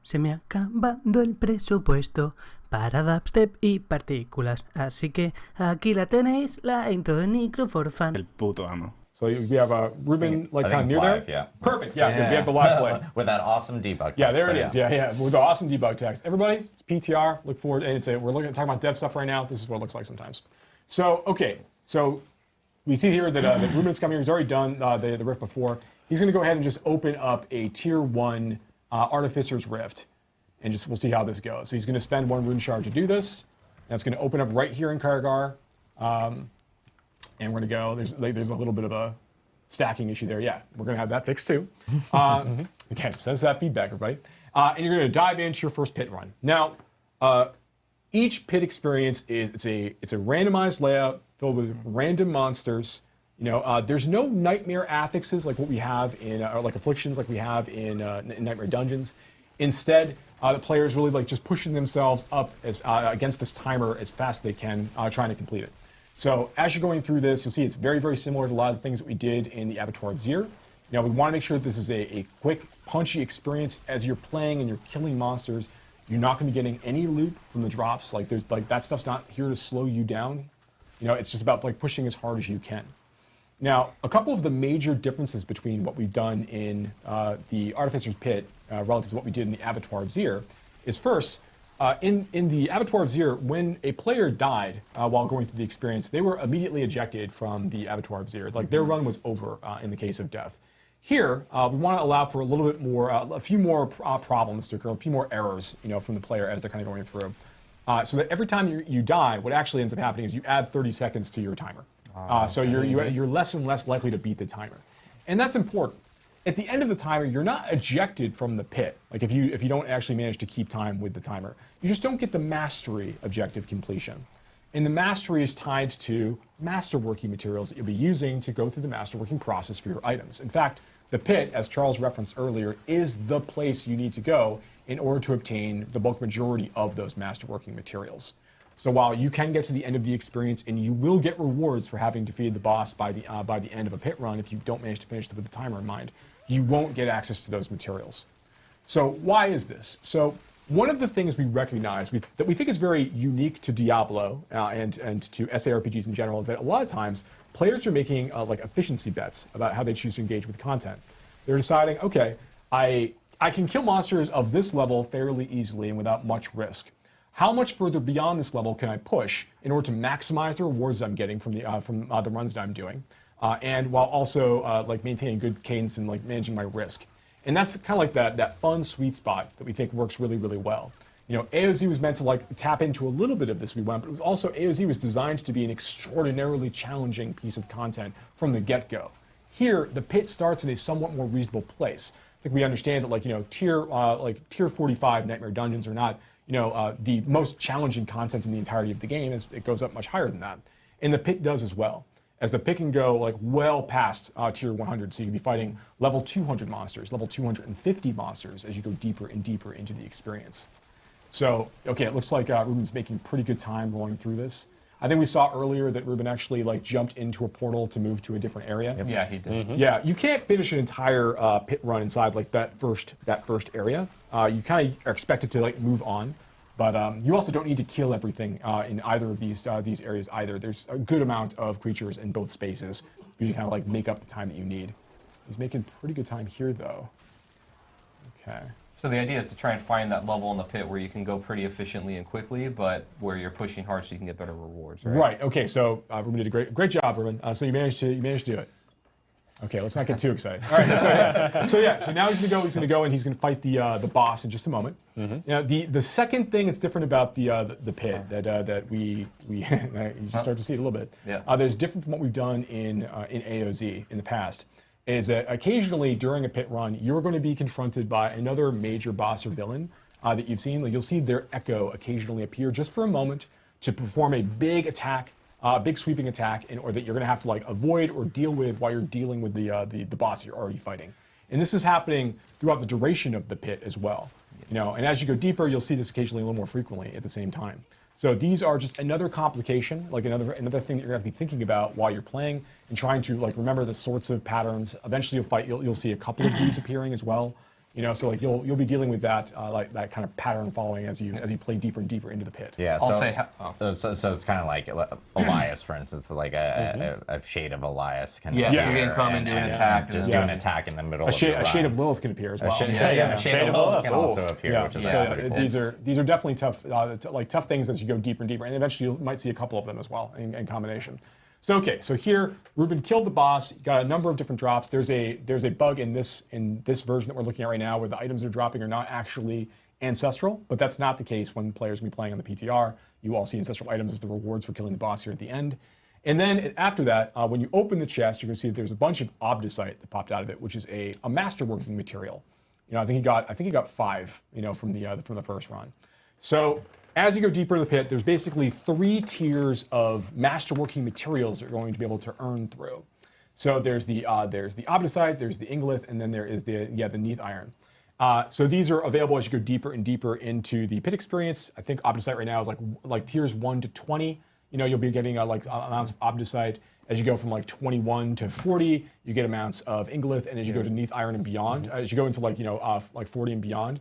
Se me ha acabado el presupuesto para dubstep y partículas, así que aquí la tenéis, la intro de Micro for Fun. El puto amo. So we have Ruben like kind of near live, there? Yeah. Perfect, yeah. We have the live play. With that awesome debug text. Yeah, there it is. Yeah. With the awesome debug text. Everybody, it's PTR. Look forward, and we're talking about dev stuff right now. This is what it looks like sometimes. So, okay, so we see here that Ruben's coming here. He's already done the rift before. He's going to go ahead and just open up a tier 1 Artificer's Rift, and just we'll see how this goes. So he's going to spend 1 rune shard to do this. And it's going to open up right here in Karagar. And we're going to go, there's a little bit of a stacking issue there. Yeah, we're going to have that fixed too. Again, sends that feedback, everybody. And you're going to dive into your first pit run. Now, each pit experience it's a randomized layout filled with random monsters. You know, there's no nightmare affixes like what we have in, or like afflictions like we have in Nightmare Dungeons. Instead, the players really like just pushing themselves up as against this timer as fast as they can, trying to complete it. So as you're going through this, you'll see it's very, very similar to a lot of the things that we did in the Abattoir of Zir. Now, we want to make sure that this is a quick, punchy experience as you're playing and you're killing monsters. You're not going to be getting any loot from the drops. Like that stuff's not here to slow you down. You know, it's just about like pushing as hard as you can. Now, a couple of the major differences between what we've done in the Artificer's Pit relative to what we did in the Abattoir of Zir is first, in the Abattoir of Zir, when a player died while going through the experience, they were immediately ejected from the Abattoir of Zir. Like their run was over in the case of death. Here, we want to allow for a little bit more, a few more problems to occur, a few more errors, you know, from the player as they're kind of going through. So that every time you die, what actually ends up happening is you add 30 seconds to your timer. So you're less and less likely to beat the timer, and that's important. At the end of the timer, you're not ejected from the pit. Like if you don't actually manage to keep time with the timer, you just don't get the mastery objective completion. And the mastery is tied to masterworking materials that you'll be using to go through the masterworking process for your items. In fact, the pit, as Charles referenced earlier, is the place you need to go in order to obtain the bulk majority of those masterworking materials. So while you can get to the end of the experience and you will get rewards for having defeated the boss by the end of a pit run if you don't manage to finish it with the timer in mind, you won't get access to those materials. So why is this? So one of the things we recognize that we think is very unique to Diablo and to SARPGs in general is that a lot of times players are making like efficiency bets about how they choose to engage with content. They're deciding, okay, I can kill monsters of this level fairly easily and without much risk. How much further beyond this level can I push in order to maximize the rewards I'm getting from the runs that I'm doing, and while also like maintaining good cadence and like managing my risk? And that's kind of like that fun sweet spot that we think works really, really well. You know, AOZ was meant to like tap into a little bit of this, but it was also AOZ was designed to be an extraordinarily challenging piece of content from the get-go. Here, the pit starts in a somewhat more reasonable place. I think we understand that like, you know, tier 45 Nightmare Dungeons are not, you know, the most challenging content in the entirety of the game. It goes up much higher than that. And the pit does as well, as the pit can go like well past tier 100. So you can be fighting level 200 monsters, level 250 monsters as you go deeper and deeper into the experience. So, okay, it looks like Ruben's making pretty good time going through this. I think we saw earlier that Ruben actually like jumped into a portal to move to a different area. Yep. Yeah, he did. Mm-hmm. Yeah, you can't finish an entire pit run inside like that first area. You kind of are expected to like move on, but you also don't need to kill everything in either of these areas either. There's a good amount of creatures in both spaces. You kind of like make up the time that you need. He's making pretty good time here though. Okay. So the idea is to try and find that level in the pit where you can go pretty efficiently and quickly, but where you're pushing hard so you can get better rewards, right? Right. Okay. So Ruben did a great job, Ruben. So you managed to do it. Okay. Let's not get too excited. All right. So now he's gonna go and he's gonna fight the boss in just a moment. Mm-hmm. Now the second thing that's different about the pit that we you just start to see it a little bit. Yeah. There's different from what we've done in AOZ in the past. Is that occasionally during a pit run, you're going to be confronted by another major boss or villain that you've seen. Like you'll see their echo occasionally appear just for a moment to perform a big attack, big sweeping attack, or that you're going to have to like avoid or deal with while you're dealing with the boss you're already fighting. And this is happening throughout the duration of the pit as well. You know, and as you go deeper, you'll see this occasionally a little more frequently at the same time. So these are just another complication, like another thing that you're going to have to be thinking about while you're playing and trying to like remember the sorts of patterns. Eventually you'll see a couple of these appearing as well. You know, so like you'll be dealing with that like that kind of pattern following as you play deeper and deeper into the pit. Yeah, I'll so, say so it's kind of like Elias, for instance, like a shade of Elias. Kind Yeah, of so you can come and do an attack. just do an attack in the middle A of the shade run. of Lilith can appear as well. A shade of Lilith can also appear, which is pretty cool. These are definitely tough, like tough things as you go deeper and deeper, and eventually you might see a couple of them as well in combination. So okay, so here Ruben killed the boss, got a number of different drops. There's a bug in this version that we're looking at right now where the items they're dropping are not actually ancestral, but that's not the case when players will be playing on the PTR. You all see ancestral items as the rewards for killing the boss here at the end. And then after that, when you open the chest, you're going to see that there's a bunch of obdicite that popped out of it, which is a masterworking material. You know, I think he got 5, you know, from the first run. So as you go deeper in the pit, there's basically 3 tiers of masterworking materials that you're going to be able to earn through. So there's the obdicite, there's the ingolith, and then there is the neath iron. So these are available as you go deeper and deeper into the pit experience. I think obdicite right now is like tiers 1 to 20. You know, you'll be getting like amounts of obdicite. As you go from like 21 to 40, you get amounts of ingolith, and as you go to neath iron and beyond, as you go into like 40 and beyond,